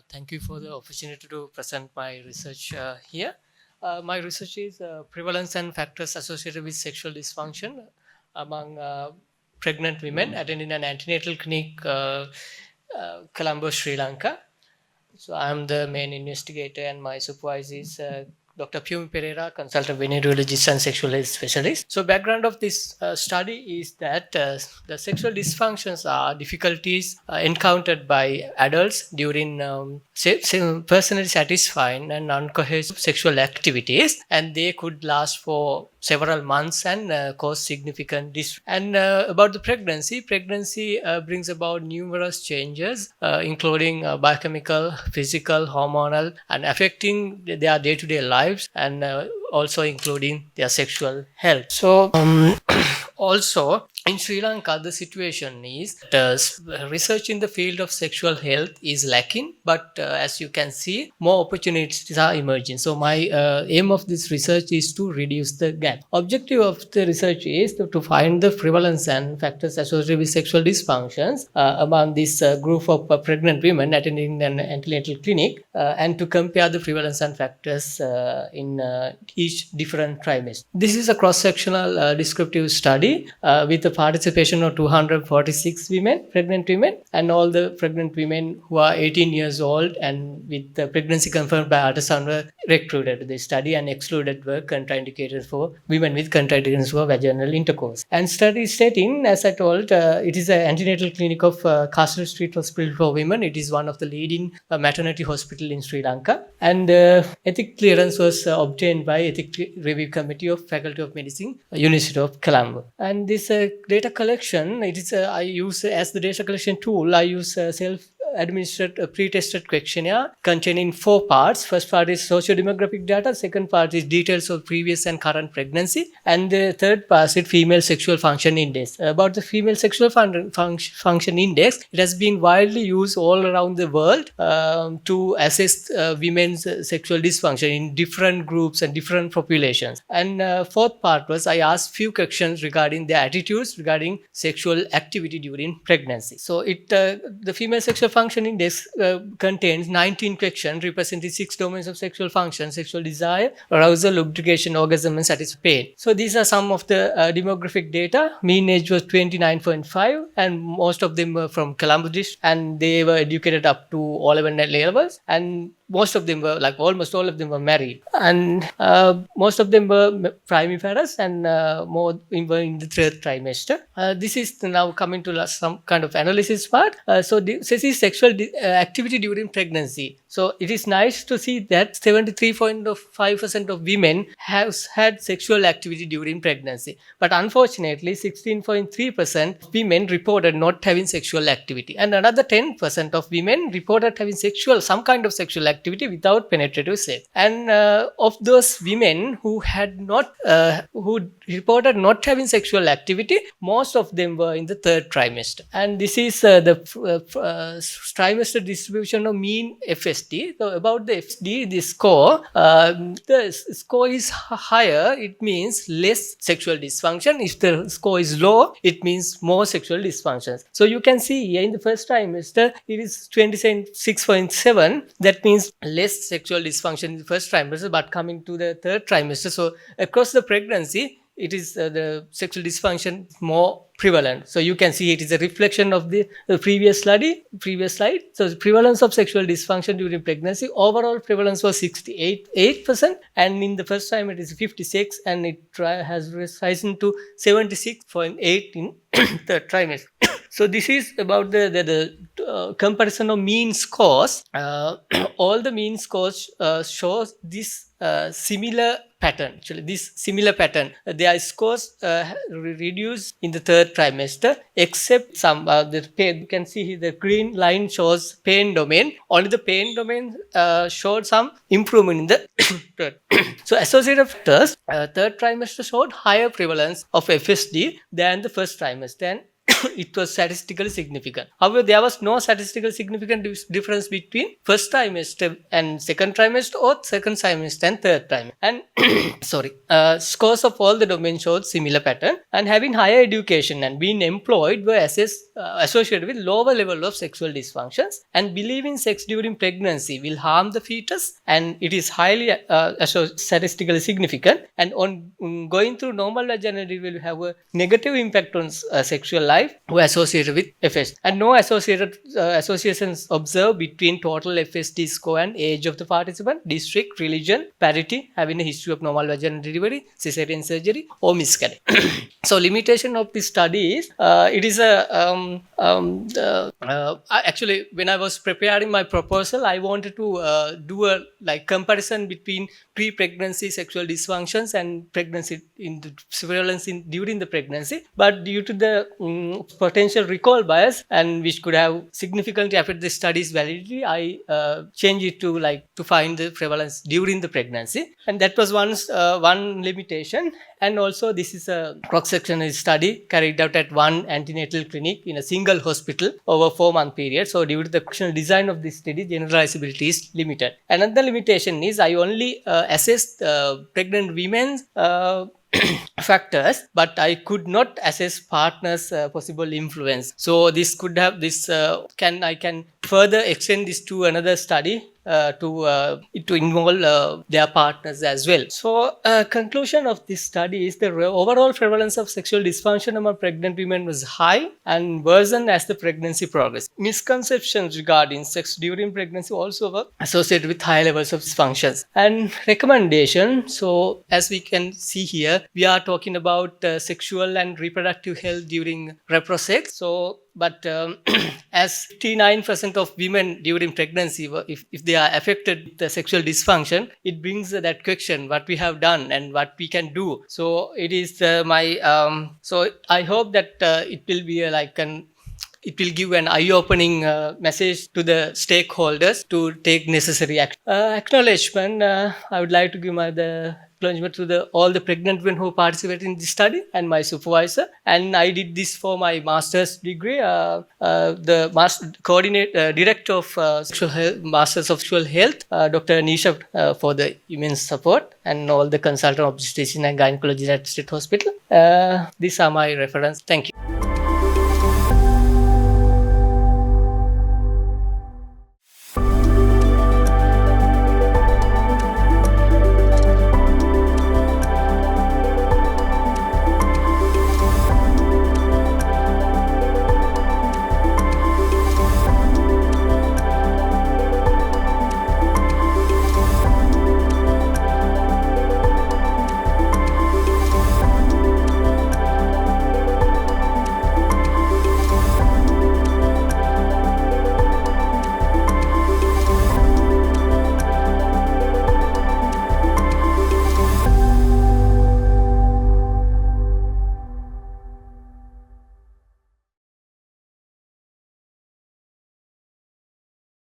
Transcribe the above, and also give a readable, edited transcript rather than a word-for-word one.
Thank you for the opportunity to present my research here. My research is prevalence and factors associated with sexual dysfunction among pregnant women attending an antenatal clinic, Colombo, Sri Lanka. So I'm the main investigator, and my supervisor is Dr. Pumi Pereira, consultant venereologist and sexual health specialist. So background of this study is that the sexual dysfunctions are difficulties encountered by adults during personally satisfying and non-cohesive sexual activities, and they could last for several months and cause significant and about the pregnancy brings about numerous changes including biochemical, physical, hormonal, and affecting their day-to-day lives, and also including their sexual health. So also in Sri Lanka, the situation is that research in the field of sexual health is lacking, but as you can see, more opportunities are emerging. So my aim of this research is to reduce the gap. Objective of the research is to find the prevalence and factors associated with sexual dysfunctions among this group of pregnant women attending an antenatal clinic, and to compare the prevalence and factors in each different trimester. This is a cross-sectional descriptive study with the participation of 246 pregnant women, and all the pregnant women who are 18 years old and with the pregnancy confirmed by ultrasound were recruited to the study, and excluded were contraindicated for women with contraindications for vaginal intercourse. And study setting, as I told, it is an antenatal clinic of Castle Street Hospital for Women. It is one of the leading maternity hospital in Sri Lanka, and ethic clearance was obtained by Ethic Review Committee of Faculty of Medicine, University of Colombo. And this data collection, it is I use as the data collection tool. I use self-administered pre-tested questionnaire containing 4 parts. First part is socio-demographic data. Second part is details of previous and current pregnancy, and the third part is female sexual function index. About the female sexual function index, it has been widely used all around the world to assess women's sexual dysfunction in different groups and different populations. And fourth part was I asked few questions regarding their attitudes regarding sexual activity during pregnancy. So the female sexual function index contains 19 questions representing 6 domains of sexual function: sexual desire, arousal, lubrication, orgasm, and satisfaction. So these are some of the demographic data. Mean age was 29.5, and most of them were from Colombo district, and they were educated up to O-level levels, and most of them were, like almost all of them were married, and most of them were primiparous, and more were in the third trimester. This is now coming to some kind of analysis part. So this is sexual activity during pregnancy. So it is nice to see that 73.5% of women have had sexual activity during pregnancy, but unfortunately 16.3% of women reported not having sexual activity, and another 10% of women reported having some kind of sexual activity without penetrative sex. And of those women who reported not having sexual activity, most of them were in the third trimester. And this is the trimester distribution of mean FSD. So about the FSD, the score is higher, it means less sexual dysfunction. If the score is low, it means more sexual dysfunctions. So you can see here in the first trimester, it is 26.7. That means less sexual dysfunction in the first trimester, but coming to the third trimester, so across the pregnancy, it is the sexual dysfunction more prevalent. So you can see it is a reflection of the previous slide. So the prevalence of sexual dysfunction during pregnancy, overall prevalence was 68%, and in the first time it is 56, and it has risen to 76.8 in third trimester. So this is about the comparison of mean scores. All the mean scores shows this similar pattern. Actually, this similar pattern. Their scores reduced in the third trimester, except some the pain. You can see here the green line shows pain domain. Only the pain domain showed some improvement in the third. So associated factors, third trimester showed higher prevalence of FSD than the first trimester, and it was statistically significant. However, there was no statistical significant difference between first trimester and second trimester, or second trimester and third trimester. And scores of all the domains showed similar pattern, and having higher education and being employed were associated with lower level of sexual dysfunctions, and believing sex during pregnancy will harm the fetus, and it is highly statistically significant, and on going through normal vaginal delivery will have a negative impact on sexual life were associated with FSD, and no associations observed between total FSD score and age of the participant, district, religion, parity, having a history of normal vaginal delivery, cesarean surgery, or miscarriage. So limitation of this study is it is actually, when I was preparing my proposal, I wanted to do a comparison between pre-pregnancy sexual dysfunctions and pregnancy in the prevalence during the pregnancy, but due to the potential recall bias, and which could have significantly affected the study's validity, I changed it to find the prevalence during the pregnancy, and that was one limitation. And also, this is a cross-sectional study carried out at one antenatal clinic in a single hospital over 4-month period. So, due to the functional design of this study, generalizability is limited. Another limitation is I only assessed pregnant women's factors, but I could not assess partners' possible influence. So this could have I can further extend this to another study to involve their partners as well. So conclusion of this study is the overall prevalence of sexual dysfunction among pregnant women was high and worsened as the pregnancy progressed. Misconceptions regarding sex during pregnancy also were associated with high levels of dysfunctions. And recommendation, so as we can see here, we are talking about sexual and reproductive health during reprosex. So but as 59% of women during pregnancy, if they are affected with the sexual dysfunction, it brings that question, what we have done and what we can do. So it is so I hope that it will be it will give an eye-opening message to the stakeholders to take necessary action. Acknowledgement, I would like to give the acknowledgement to all the pregnant women who participated in this study and my supervisor. And I did this for my master's degree. The director of sexual health, Masters of Sexual Health, Dr. Nisha, for the immense support, and all the consultant obstetrician and gynecology at State Hospital. These are my reference. Thank you.